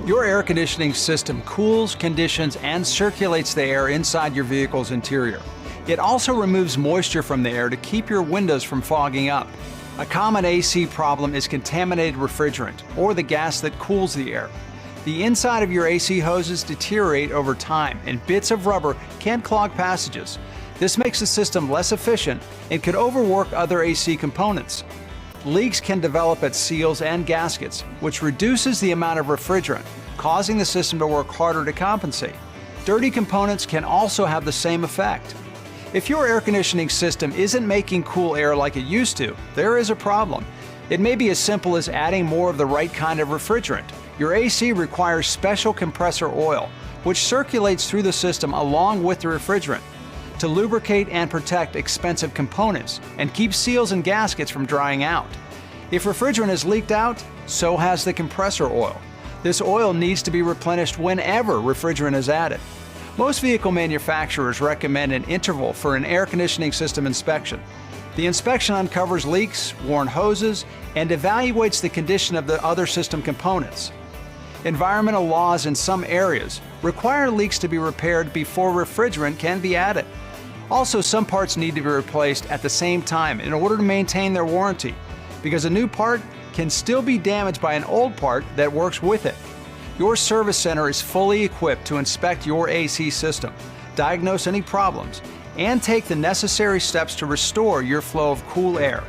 Your air conditioning system cools, conditions, and circulates the air inside your vehicle's interior. It also removes moisture from the air to keep your windows from fogging up. A common AC problem is contaminated refrigerant, or the gas that cools the air. The inside of your AC hoses deteriorate over time, and bits of rubber can clog passages. This makes the system less efficient and could overwork other AC components. Leaks can develop at seals and gaskets, which reduces the amount of refrigerant, causing the system to work harder to compensate. Dirty components can also have the same effect. If your air conditioning system isn't making cool air like it used to, there is a problem. It may be as simple as adding more of the right kind of refrigerant. Your AC requires special compressor oil, which circulates through the system along with the refrigerant to lubricate and protect expensive components and keep seals and gaskets from drying out. If refrigerant is leaked out, so has the compressor oil. This oil needs to be replenished whenever refrigerant is added. Most vehicle manufacturers recommend an interval for an air conditioning system inspection. The inspection uncovers leaks, worn hoses, and evaluates the condition of the other system components. Environmental laws in some areas require leaks to be repaired before refrigerant can be added. Also, some parts need to be replaced at the same time in order to maintain their warranty, because a new part can still be damaged by an old part that works with it. Your service center is fully equipped to inspect your AC system, diagnose any problems, and take the necessary steps to restore your flow of cool air.